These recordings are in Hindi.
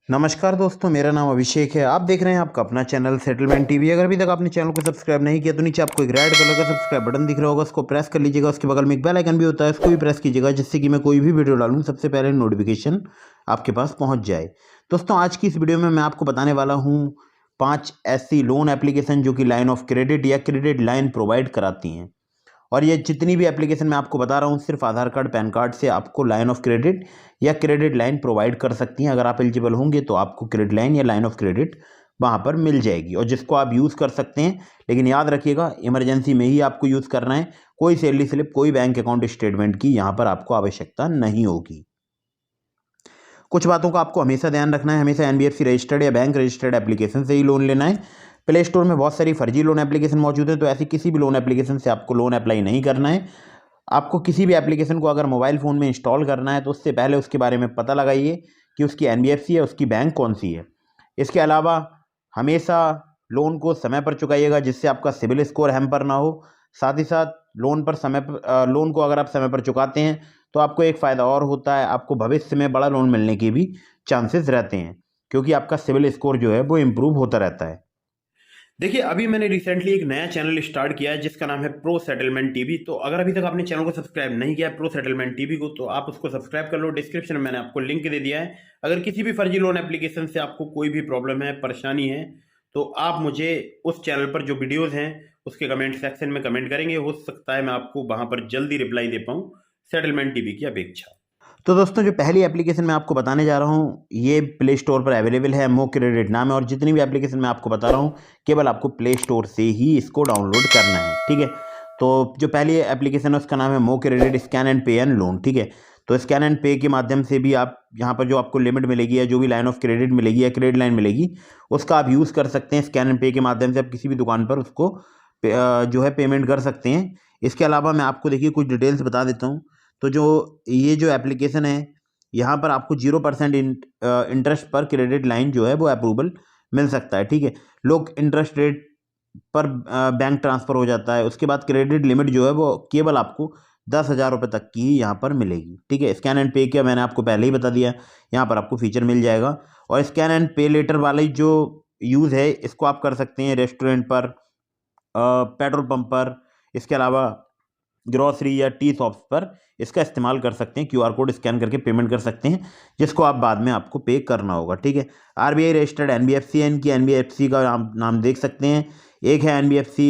नमस्कार दोस्तों, मेरा नाम अभिषेक है। आप देख रहे हैं आपका अपना चैनल सेटलमेंट टीवी। अगर अभी तक आपने चैनल को सब्सक्राइब नहीं किया तो नीचे आपको एक रेड कलर का सब्सक्राइब बटन दिख रहा होगा, उसको प्रेस कर लीजिएगा। उसके बगल में एक बेल आइकन भी होता है, उसको भी प्रेस कीजिएगा, जिससे कि मैं कोई भी वीडियो डालूं सबसे पहले नोटिफिकेशन आपके पास पहुंच जाए। दोस्तों, आज की इस वीडियो में मैं आपको बताने वाला हूँ 5 ऐसी लोन एप्लीकेशन जो कि लाइन ऑफ क्रेडिट या क्रेडिट लाइन प्रोवाइड कराती हैं। और ये जितनी भी एप्लीकेशन मैं आपको बता रहा हूँ सिर्फ आधार कार्ड पैन कार्ड से आपको लाइन ऑफ क्रेडिट या क्रेडिट लाइन प्रोवाइड कर सकती हैं। अगर आप एलिजिबल होंगे तो आपको क्रेडिट लाइन या लाइन ऑफ क्रेडिट वहाँ पर मिल जाएगी और जिसको आप यूज़ कर सकते हैं। लेकिन याद रखिएगा, इमरजेंसी में ही आपको यूज़ करना है। कोई सैलरी स्लिप, कोई बैंक अकाउंट स्टेटमेंट की यहाँ पर आपको आवश्यकता नहीं होगी। कुछ बातों का आपको हमेशा ध्यान रखना है। हमेशा एनबीएफसी रजिस्टर्ड या बैंक रजिस्टर्ड एप्लीकेशन से ही लोन लेना है। प्ले स्टोर में बहुत सारी फर्जी लोन एप्लीकेशन मौजूद है, तो ऐसी किसी भी लोन एप्लीकेशन से आपको लोन अप्लाई नहीं करना है। आपको किसी भी एप्लीकेशन को अगर मोबाइल फ़ोन में इंस्टॉल करना है तो उससे पहले उसके बारे में पता लगाइए कि उसकी एनबीएफसी है, उसकी बैंक कौन सी है। इसके अलावा हमेशा लोन को समय पर चुकाइएगा, जिससे आपका सिबिल स्कोर हैम्पर ना हो। साथ ही साथ लोन को अगर आप समय पर चुकाते हैं तो आपको एक फ़ायदा और होता है, आपको भविष्य में बड़ा लोन मिलने के भी चांसेस रहते हैं, क्योंकि आपका सिबिल स्कोर जो है वो इम्प्रूव होता रहता है। देखिए, अभी मैंने रिसेंटली एक नया चैनल स्टार्ट किया है जिसका नाम है प्रो सेटलमेंट टीवी। तो अगर अभी तक आपने चैनल को सब्सक्राइब नहीं किया है प्रो सेटलमेंट टीवी को, तो आप उसको सब्सक्राइब कर लो। डिस्क्रिप्शन में मैंने आपको लिंक दे दिया है। अगर किसी भी फर्जी लोन एप्लीकेशन से आपको कोई भी प्रॉब्लम है, परेशानी है, तो आप मुझे उस चैनल पर जो वीडियोज़ हैं उसके कमेंट सेक्शन में कमेंट करेंगे। हो सकता है मैं आपको वहाँ पर जल्दी रिप्लाई दे पाऊँ सेटलमेंट टीवी की अपेक्षा। तो दोस्तों, जो पहली एप्लीकेशन मैं आपको बताने जा रहा हूँ ये प्ले स्टोर पर अवेलेबल है, मो क्रेडिट नाम है। और जितनी भी एप्लीकेशन मैं आपको बता रहा हूँ केवल आपको प्ले स्टोर से ही इसको डाउनलोड करना है, ठीक है। तो जो पहली एप्लीकेशन है उसका नाम है मो क्रेडिट स्कैन एंड पे एंड लोन, ठीक है। तो स्कैन एंड पे के माध्यम से भी आप यहाँ पर जो आपको लिमिट मिलेगी या जो भी लाइन ऑफ क्रेडिट मिलेगी या क्रेडिट लाइन मिलेगी उसका आप यूज़ कर सकते हैं। स्कैन एंड पे के माध्यम से आप किसी भी दुकान पर उसको जो है पेमेंट कर सकते हैं। इसके अलावा मैं आपको देखिए कुछ डिटेल्स बता देता हूँ। तो ये जो एप्लीकेशन है, यहाँ पर आपको 0% इंटरेस्ट पर क्रेडिट लाइन जो है वो अप्रूवल मिल सकता है, ठीक है। लोग इंटरेस्ट रेट पर बैंक ट्रांसफ़र हो जाता है। उसके बाद क्रेडिट लिमिट जो है वो केवल आपको 10,000 रुपये तक की यहाँ पर मिलेगी, ठीक है। स्कैन एंड पे का मैंने आपको पहले ही बता दिया, यहाँ पर आपको फीचर मिल जाएगा। और स्कैन एंड पे लेटर वाली जो यूज़ है इसको आप कर सकते हैं रेस्टोरेंट पर, पेट्रोल पंप पर, इसके अलावा ग्रॉसरी या टी शॉप्स पर इसका इस्तेमाल कर सकते हैं। क्यूआर कोड स्कैन करके पेमेंट कर सकते हैं, जिसको आप बाद में आपको पे करना होगा, ठीक है। आरबीआई रजिस्टर्ड एनबीएफसी है। इनकी एनबीएफसी का नाम देख सकते हैं। एक है एनबीएफसी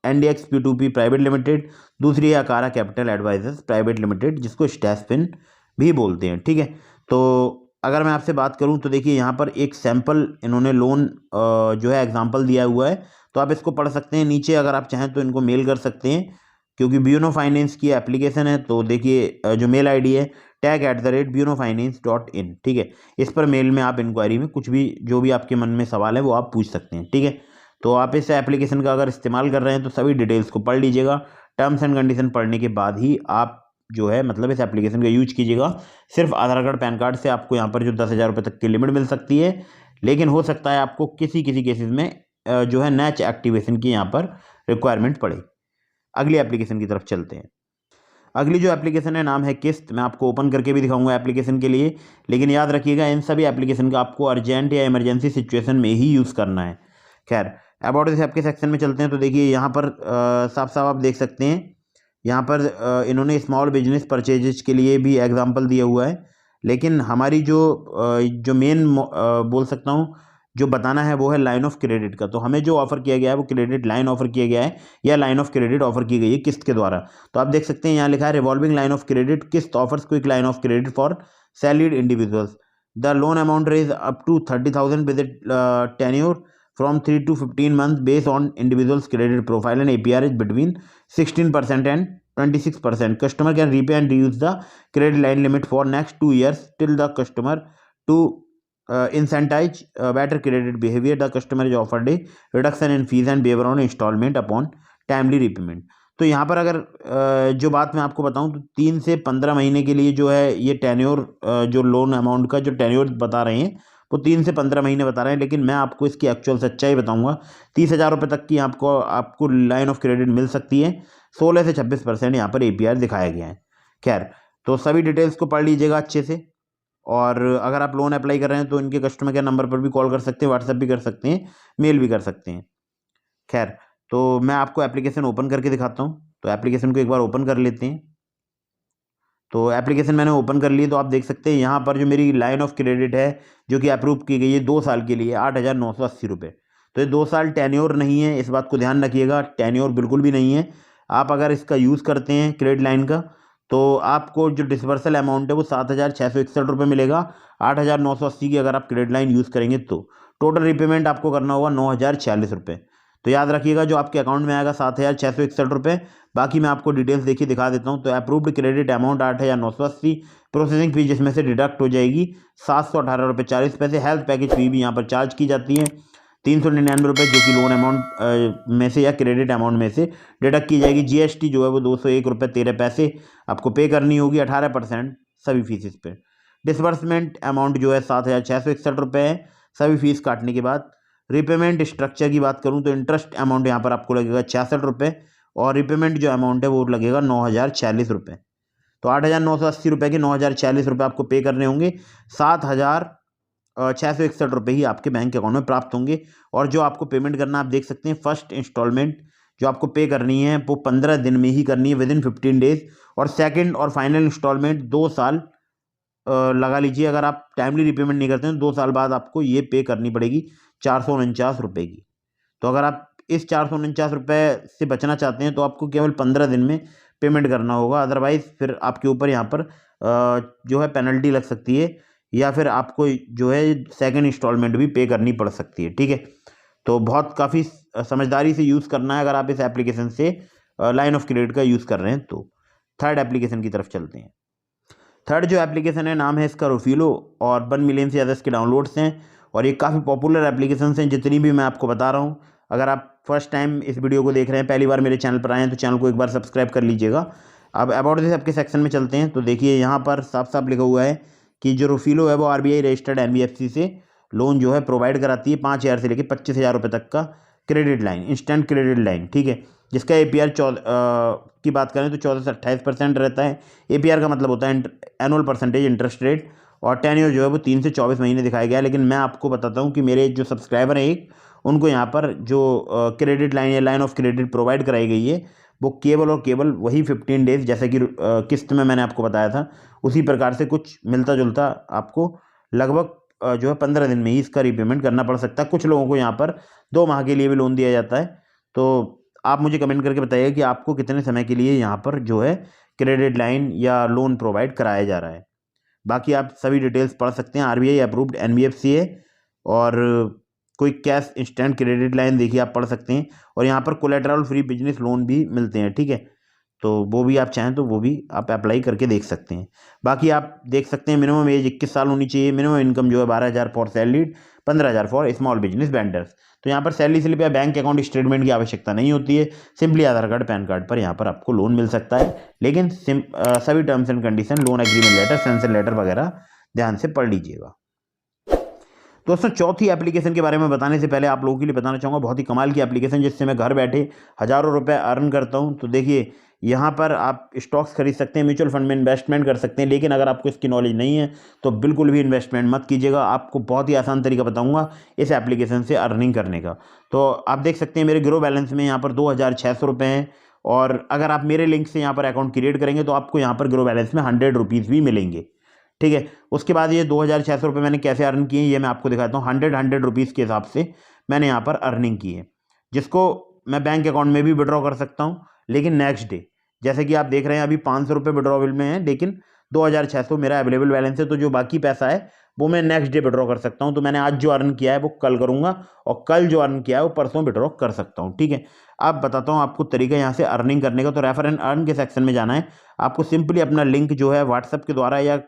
एनडीएक्स P2P प्राइवेट लिमिटेड, दूसरी है अकारा कैपिटल एडवाइजर्स प्राइवेट लिमिटेड, जिसको स्टैसपिन भी बोलते हैं, ठीक है। तो अगर मैं आपसे बात करूं तो देखिए यहाँ पर एक सैम्पल इन्होंने लोन जो है एग्जाम्पल दिया हुआ है, तो आप इसको पढ़ सकते हैं। नीचे अगर आप चाहें तो इनको मेल कर सकते हैं, क्योंकि ब्यूनो फाइनेंस की एप्लीकेशन है। तो देखिए जो मेल आईडी है tag@bunofinance.in, ठीक है। इस पर मेल में आप इंक्वायरी में कुछ भी जो भी आपके मन में सवाल है वो आप पूछ सकते हैं, ठीक है। तो आप इस एप्लीकेशन का अगर इस्तेमाल कर रहे हैं तो सभी डिटेल्स को पढ़ लीजिएगा। टर्म्स एंड कंडीशन पढ़ने के बाद ही आप जो है मतलब इस एप्लीकेशन का यूज कीजिएगा। सिर्फ आधार कार्ड पैन कार्ड से आपको यहाँ पर जो 10,000 रुपये तक की लिमिट मिल सकती है, लेकिन हो सकता है आपको किसी किसी केसेस में जो है नैच एक्टिवेशन की यहाँ पर रिक्वायरमेंट पड़े। अगली एप्लीकेशन की तरफ चलते हैं। अगली जो एप्लीकेशन है नाम है किस्त। मैं आपको ओपन करके भी दिखाऊंगा एप्लीकेशन के लिए, लेकिन याद रखिएगा इन सभी एप्लीकेशन का आपको अर्जेंट या इमरजेंसी सिचुएशन में ही यूज़ करना है। खैर, अबाउट दिस ऐप के सेक्शन में चलते हैं। तो देखिए यहाँ पर साफ साफ आप देख सकते हैं, यहाँ पर इन्होंने स्मॉल बिजनेस परचेजेज के लिए भी एग्जाम्पल दिया हुआ है। लेकिन हमारी जो मेन बोल सकता हूँ जो बताना है वो है लाइन ऑफ क्रेडिट का। तो हमें जो ऑफर किया गया है वो क्रेडिट लाइन ऑफर किया गया है या लाइन ऑफ क्रेडिट ऑफर की गई है किस्त के द्वारा। तो आप देख सकते हैं यहाँ लिखा है रिवॉल्विंग लाइन ऑफ क्रेडिट किस्त offers quick line of credit for salaried individuals. The loan amount range up to 30,000 with tenure from 3 to 15 months based on individual's credit profile and APR is between 16% and 26%. Customer can repay and reuse the credit line limit for next 2 years till the customer to incentivize better credit behavior. The customer is offered a reduction in fees and waiver on installment upon timely repayment. तो यहाँ पर अगर जो बात मैं आपको बताऊँ तो 3 से 15 महीने के लिए जो है ये टेन्योर जो लोन अमाउंट का जो टेन्योर बता रहे हैं वो 3 से 15 महीने बता रहे हैं, लेकिन मैं आपको इसकी एक्चुअल सच्चाई बताऊंगा। 30,000 रुपये तक की आपको लाइन ऑफ क्रेडिट मिल सकती है। 16 से 26% यहाँ पर APR दिखाया गया है। खैर, तो सभी डिटेल्स को पढ़ लीजिएगा अच्छे से। और अगर आप लोन अप्लाई कर रहे हैं तो इनके कस्टमर केयर नंबर पर भी कॉल कर सकते हैं, व्हाट्सएप भी कर सकते हैं, मेल भी कर सकते हैं। खैर, तो मैं आपको एप्लीकेशन ओपन करके दिखाता हूँ। तो एप्लीकेशन को एक बार ओपन कर लेते हैं। तो एप्लीकेशन मैंने ओपन कर ली, तो आप देख सकते हैं यहाँ पर जो मेरी लाइन ऑफ क्रेडिट है जो कि अप्रूव की गई है 2 साल के लिए, 8,980 रुपये। तो ये 2 साल टेन्योर नहीं है, इस बात को ध्यान रखिएगा, टेन्योर बिल्कुल भी नहीं है। आप अगर इसका यूज़ करते हैं क्रेडिट लाइन का, तो आपको जो डिसबर्सल अमाउंट है वो 7,661 रुपये मिलेगा। 8,980 की अगर आप क्रेडिट लाइन यूज़ करेंगे तो टोटल रिपेमेंट आपको करना होगा 9,046 रुपये। तो याद रखिएगा, जो आपके अकाउंट में आएगा 7,661 रुपये। बाकी मैं आपको डिटेल्स देखिए दिखा देता हूँ। तो approved credit amount 8,980, processing fees जिसमें से डिडक्ट हो जाएगी 718 रुपये 40 पैसे। हेल्थ पैकेज फी भी यहाँ पर चार्ज की जाती है 399 रुपये, जो कि लोन अमाउंट में से या क्रेडिट अमाउंट में से डिडक्ट की जाएगी। जीएसटी जो है वो 201 रुपये 13 पैसे आपको पे करनी होगी, 18% सभी फीस पे। डिसबर्समेंट अमाउंट जो है 7,661 रुपये है सभी फीस काटने के बाद। रिपेमेंट स्ट्रक्चर की बात करूं तो इंटरेस्ट अमाउंट यहाँ पर आपको लगेगा 66 रुपये, और रिपेमेंट जो अमाउंट है वो लगेगा 9,046 रुपये। तो 8,980 रुपये के 9,046 रुपये आपको पे करने होंगे। 7,661 रुपये ही आपके बैंक अकाउंट में प्राप्त होंगे। और जो आपको पेमेंट करना आप देख सकते हैं, फर्स्ट इंस्टॉलमेंट जो आपको पे करनी है वो 15 दिन में ही करनी है, विदिन 15 डेज। और सेकंड और फाइनल इंस्टॉलमेंट 2 साल लगा लीजिए, अगर आप टाइमली रिपेमेंट नहीं करते हैं 2 साल बाद आपको ये पे करनी पड़ेगी 449 रुपये की। तो अगर आप इस 449 रुपये से बचना चाहते हैं तो आपको केवल 15 दिन में पेमेंट करना होगा, अदरवाइज़ फिर आपके ऊपर यहाँ पर जो है पेनल्टी लग सकती है, या फिर आपको जो है सेकंड इंस्टॉलमेंट भी पे करनी पड़ सकती है। ठीक है, तो बहुत काफ़ी समझदारी से यूज़ करना है अगर आप इस एप्लीकेशन से लाइन ऑफ क्रेडिट का यूज़ कर रहे हैं तो। थर्ड एप्लीकेशन की तरफ चलते हैं। थर्ड जो एप्लीकेशन है, नाम है इसका रोफीलो, और 1 मिलियन से ज़्यादा इसके डाउनलोड्स हैं, और ये काफ़ी पॉपुलर एप्लीकेशन हैं जितनी भी मैं आपको बता रहा हूँ। अगर आप फर्स्ट टाइम इस वीडियो को देख रहे हैं, पहली बार मेरे चैनल पर आए हैं, तो चैनल को एक बार सब्सक्राइब कर लीजिएगा। अब अबाउट दिस ऐप के सेक्शन में चलते हैं। तो देखिए यहाँ पर साफ साफ लिखा हुआ है कि जो रोफीलो है वो RBI रजिस्टर्ड NBFC से लोन जो है प्रोवाइड कराती है 5,000 से लेकर 25,000 रुपये तक का credit line, instant credit line. ठीक है, जिसका APR की बात करें तो 14 से 28% रहता है। APR का मतलब होता है एनुअल परसेंटेज इंटरेस्ट रेट, और टेन्योर जो है वो 3 से 24 महीने दिखाया गया है। लेकिन मैं आपको बताता हूँ कि मेरे जो सब्सक्राइबर हैं उनको यहाँ पर जो क्रेडिट लाइन या लाइन ऑफ क्रेडिट प्रोवाइड कराई गई है वो केवल और केवल वही 15 डेज, जैसे कि किस्त में मैंने आपको बताया था उसी प्रकार से कुछ मिलता जुलता आपको लगभग जो है 15 दिन में ही इसका रीपेमेंट करना पड़ सकता है। कुछ लोगों को यहाँ पर 2 माह के लिए भी लोन दिया जाता है। तो आप मुझे कमेंट करके बताइए कि आपको कितने समय के लिए यहाँ पर जो है क्रेडिट लाइन या लोन प्रोवाइड कराया जा रहा है। बाकी आप सभी डिटेल्स पढ़ सकते हैं। RBI अप्रूव्ड NBFC है, और कोई कैश इंस्टेंट क्रेडिट लाइन देखिए आप पढ़ सकते हैं। और यहाँ पर कोलेटरल फ्री बिजनेस लोन भी मिलते हैं। ठीक है, तो वो भी आप चाहें तो वो भी आप अप्लाई करके देख सकते हैं। बाकी आप देख सकते हैं मिनिमम एज 21 साल होनी चाहिए। मिनिमम इनकम जो है 12,000 for salaried, 15,000 for small business vendors. तो यहाँ पर सैलरी स्लिप या बैंक अकाउंट स्टेटमेंट की आवश्यकता नहीं होती है, सिंपली आधार कार्ड पैन कार्ड पर यहाँ पर आपको लोन मिल सकता है। लेकिन सभी terms and condition, loan agreement letter, sanction letter वगैरह ध्यान से पढ़ लीजिएगा। दोस्तों, चौथी एप्लीकेशन के बारे में बताने से पहले आप लोगों के लिए बताना चाहूँगा बहुत ही कमाल की एप्लीकेशन जिससे मैं घर बैठे हज़ारों रुपए अर्न करता हूँ। तो देखिए यहाँ पर आप स्टॉक्स खरीद सकते हैं, म्यूचुअल फंड में इन्वेस्टमेंट कर सकते हैं। लेकिन अगर आपको इसकी नॉलेज नहीं है तो बिल्कुल भी इन्वेस्टमेंट मत कीजिएगा। आपको बहुत ही आसान तरीका बताऊँगा इस एप्लीकेशन से अर्निंग करने का। तो आप देख सकते हैं मेरे ग्रो बैलेंस में यहाँ पर 2,600 रुपये हैं, और अगर आप मेरे लिंक से यहाँ पर अकाउंट क्रिएट करेंगे तो आपको यहाँ पर ग्रो बैलेंस में 100 रुपीज़ भी मिलेंगे। ठीक है, उसके बाद ये 2,600 रुपये मैंने कैसे अर्न किए ये मैं आपको दिखाता हूँ। 100 रुपीज़ के हिसाब से मैंने यहाँ पर अर्निंग की है, जिसको मैं बैंक अकाउंट में भी विड्रॉ कर सकता हूँ, लेकिन नेक्स्ट डे। जैसे कि आप देख रहे हैं अभी 500 रुपये विड्रॉवल में है, लेकिन 2,600 मेरा अवेलेबल बैलेंस है। तो जो बाकी पैसा है वो मैं नेक्स्ट डे विड्रॉ कर सकता हूँ। तो मैंने आज जो अर्न किया है वो कल करूँगा, और कल जो अर्न किया है वो परसों विड्रॉ कर सकता हूँ। ठीक है, अब बताता हूँ आपको तरीका यहाँ से अर्निंग करने का। तो रेफर एंड अर्न के सेक्शन में जाना है। आपको सिंपली अपना लिंक जो है व्हाट्सएप के द्वारा या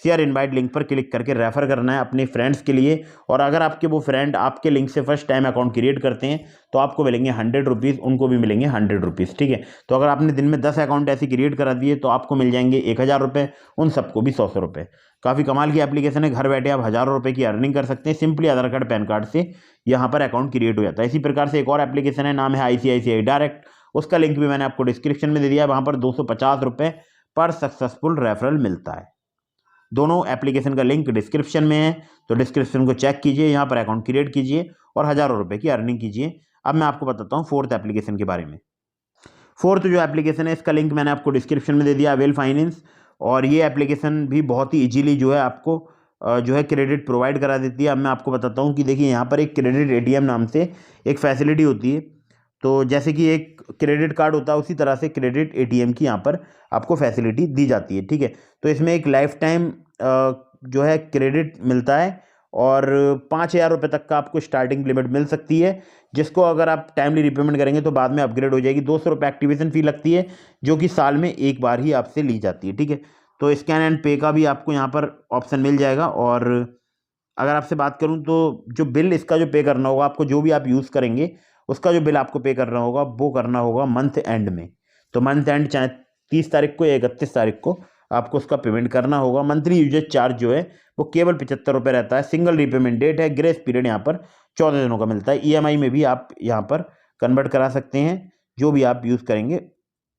शेयर इनवाइट लिंक पर क्लिक करके रेफर करना है अपने फ्रेंड्स के लिए। और अगर आपके वो फ्रेंड आपके लिंक से फर्स्ट टाइम अकाउंट क्रिएट करते हैं तो आपको मिलेंगे 100 रुपीज़, उनको भी मिलेंगे 100 रुपीज़। ठीक है, तो अगर आपने दिन में 10 अकाउंट ऐसे क्रिएट करा दिए तो आपको मिल जाएंगे 1,000 रुपये, उन सबको भी 100 रुपये। काफ़ी कमाल की एप्लीकेशन है, घर बैठे आप हज़ारों रुपये की अर्निंग कर सकते हैं। सिंपली आधार कार्ड पैन कार्ड से यहाँ पर अकाउंट क्रिएट हो जाता है। इसी प्रकार से एक और एप्लीकेशन है, नाम है ICICI डायरेक्ट। उसका लिंक भी मैंने आपको डिस्क्रिप्शन में दे दिया है। वहाँ पर 250 रुपये पर सक्सेसफुल रेफरल मिलता है। दोनों एप्लीकेशन का लिंक डिस्क्रिप्शन में है, तो डिस्क्रिप्शन को चेक कीजिए, यहाँ पर अकाउंट क्रिएट कीजिए और हज़ारों रुपये की अर्निंग कीजिए। अब मैं आपको बताता हूँ फोर्थ एप्लीकेशन के बारे में। फोर्थ जो एप्लीकेशन है इसका लिंक मैंने आपको डिस्क्रिप्शन में दे दिया, अवेल फाइनेंस। और ये एप्लीकेशन भी बहुत ही इजीली जो है आपको जो है क्रेडिट प्रोवाइड करा देती है। अब मैं आपको बताता हूँ कि देखिए यहाँ पर एक क्रेडिट एटीएम नाम से एक फैसिलिटी होती है। तो जैसे कि एक क्रेडिट कार्ड होता है उसी तरह से क्रेडिट एटीएम की यहाँ पर आपको फैसिलिटी दी जाती है, ठीक है। तो इसमें एक लाइफ टाइम जो है क्रेडिट मिलता है और 5,000 रुपये तक का आपको स्टार्टिंग लिमिट मिल सकती है, जिसको अगर आप टाइमली रिपेमेंट करेंगे तो बाद में अपग्रेड हो जाएगी। 200 रुपये एक्टिवेशन फ़ी लगती है, जो कि साल में एक बार ही आपसे ली जाती है, ठीक है। तो स्कैन एंड पे का भी आपको यहाँ पर ऑप्शन मिल जाएगा। और अगर आपसे बात करूँ तो जो बिल इसका जो पे करना होगा आपको, जो भी आप यूज़ करेंगे उसका जो बिल आपको पे करना होगा वो करना होगा मंथ एंड में। तो मंथ एंड चाहे 30 तारीख को या 31 तारीख को आपको उसका पेमेंट करना होगा। मंथली यूजेज चार्ज जो है वो केवल 75 रुपये रहता है। सिंगल रिपेमेंट डेट है। ग्रेस पीरियड यहाँ पर 14 दिनों का मिलता है। EMI में भी आप यहाँ पर कन्वर्ट करा सकते हैं, जो भी आप यूज़ करेंगे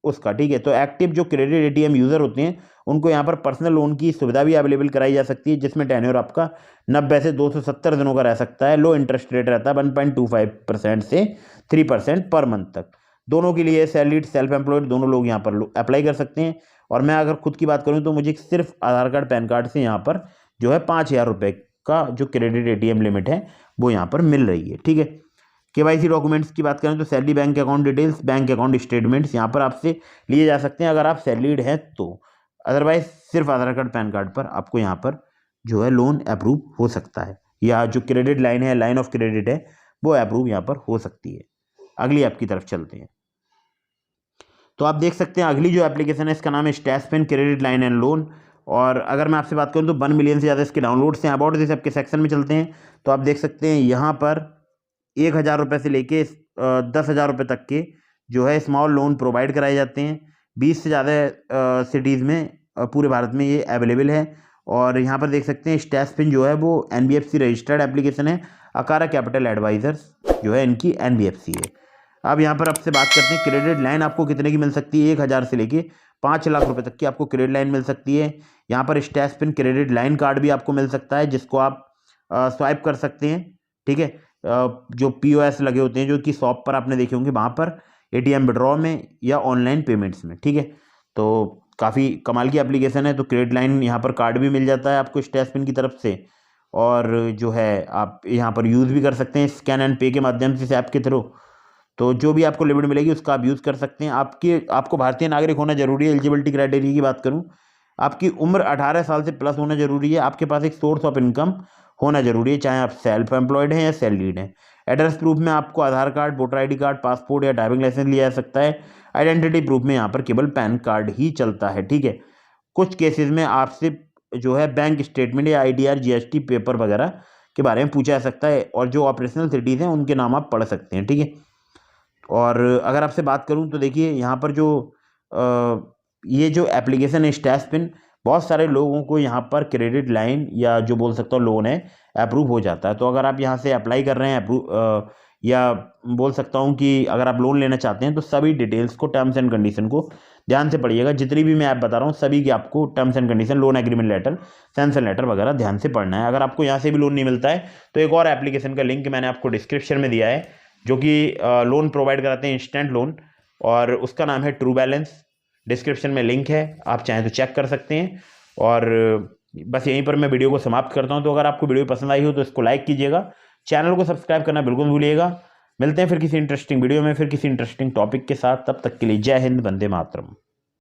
उसका, ठीक है। तो एक्टिव जो क्रेडिट एटीएम यूज़र होते हैं उनको यहाँ पर पर्सनल लोन की सुविधा भी अवेलेबल कराई जा सकती है, जिसमें टेन्योर आपका 90 से 270 दिनों का रह सकता है। लो इंटरेस्ट रेट रहता है 1.25% से 3% पर मंथ तक। दोनों के लिए सैलरीड सेल्फ एम्प्लॉयड दोनों लोग यहाँ पर अप्लाई कर सकते हैं। और मैं अगर खुद की बात करूँ तो मुझे सिर्फ आधार कार्ड पैन कार्ड से यहाँ पर जो है 5,000 रुपये का जो क्रेडिट एटीएम लिमिट है वो यहाँ पर मिल रही है, ठीक है। KYC डॉक्यूमेंट्स की बात करें तो salary, bank account details, bank account statements यहाँ पर आपसे लिए जा सकते हैं अगर आप सैलरीड हैं तो। अदरवाइज सिर्फ आधार कार्ड पैन कार्ड पर आपको यहाँ पर जो है लोन अप्रूव हो सकता है, या जो क्रेडिट लाइन है, लाइन ऑफ क्रेडिट है, वो अप्रूव यहाँ पर हो सकती है। अगली ऐप की तरफ चलते हैं। तो आप देख सकते हैं अगली जो एप्लीकेशन है इसका नाम है स्टैशपेन क्रेडिट लाइन एंड लोन। और अगर मैं आपसे बात करूं तो 1 मिलियन से ज़्यादा इसके डाउनलोड्स हैं। अबाउट दिस ऐप के सेक्शन में चलते हैं तो आप देख सकते हैं यहाँ पर 1,000 रुपये से लेके 10,000 रुपये तक के जो है स्मॉल लोन प्रोवाइड कराए जाते हैं। 20 से ज़्यादा सिटीज़ में पूरे भारत में ये अवेलेबल है। और यहाँ पर देख सकते हैं स्टैशपेन जो है वो NBFC रजिस्टर्ड एप्लीकेशन है। अकारा कैपिटल एडवाइजर्स जो है इनकी NBFC है। अब यहाँ पर आपसे बात करते हैं क्रेडिट लाइन आपको कितने की मिल सकती है। 1,000 से लेके 5 लाख रुपए तक की आपको क्रेडिट लाइन मिल सकती है। यहाँ पर स्टैशपेन क्रेडिट लाइन कार्ड भी आपको मिल सकता है, जिसको आप स्वाइप कर सकते हैं, ठीक है। जो POS लगे होते हैं जो कि शॉप पर आपने देखे होंगे, वहाँ पर ATM विड्रॉ में या ऑनलाइन पेमेंट्स में, ठीक है। तो काफ़ी कमाल की एप्लीकेशन है। तो क्रेडिट लाइन यहाँ पर कार्ड भी मिल जाता है आपको स्टैशपेन की तरफ से, और जो है आप यहाँ पर यूज़ भी कर सकते हैं स्कैन एंड पे के माध्यम से इस ऐप के थ्रू। तो जो भी आपको लिमिट मिलेगी उसका आप यूज़ कर सकते हैं। आपको भारतीय नागरिक होना जरूरी है। एलिजिबिलिटी क्राइटेरिया की बात करूं, आपकी उम्र 18 साल से प्लस होना जरूरी है। आपके पास एक सोर्स ऑफ इनकम होना जरूरी है, चाहे आप सेल्फ एम्प्लॉयड हैं या सैलरीड हैं। एड्रेस प्रूफ में आपको Aadhaar card, voter ID card, passport या ड्राइविंग लाइसेंस लिया जा सकता है। आइडेंटिटी प्रूफ में यहाँ पर केवल पैन कार्ड ही चलता है, ठीक है। कुछ केसेस में आपसे जो है बैंक स्टेटमेंट या ITR GST पेपर वगैरह के बारे में पूछा जा सकता है, और जो ऑपरेशनल सिटीज़ हैं उनके नाम आप पढ़ सकते हैं, ठीक है। और अगर आपसे बात करूं तो देखिए यहाँ पर जो ये जो एप्लीकेशन है स्टैशपेन, बहुत सारे लोगों को यहाँ पर क्रेडिट लाइन या जो बोल सकता हूँ लोन है अप्रूव हो जाता है। तो अगर आप यहाँ से अप्लाई कर रहे हैं अप्रूव, या बोल सकता हूँ कि अगर आप लोन लेना चाहते हैं तो सभी डिटेल्स को, टर्म्स एंड कंडीशन को ध्यान से पढ़िएगा। जितनी भी मैं ऐप बता रहा हूँ सभी की आपको terms and condition, loan agreement letter, sanction letter वगैरह ध्यान से पढ़ना है। अगर आपको यहाँ से भी लोन नहीं मिलता है तो एक और एप्लीकेशन का लिंक मैंने आपको डिस्क्रिप्शन में दिया है, जो कि लोन प्रोवाइड कराते हैं, इंस्टेंट लोन, और उसका नाम है ट्रू बैलेंस। डिस्क्रिप्शन में लिंक है, आप चाहें तो चेक कर सकते हैं। और बस यहीं पर मैं वीडियो को समाप्त करता हूं। तो अगर आपको वीडियो पसंद आई हो तो इसको लाइक कीजिएगा, चैनल को सब्सक्राइब करना बिल्कुल भूलिएगा। मिलते हैं फिर किसी इंटरेस्टिंग वीडियो में, फिर किसी इंटरेस्टिंग टॉपिक के साथ। तब तक के लिए जय हिंद, वंदे मातरम।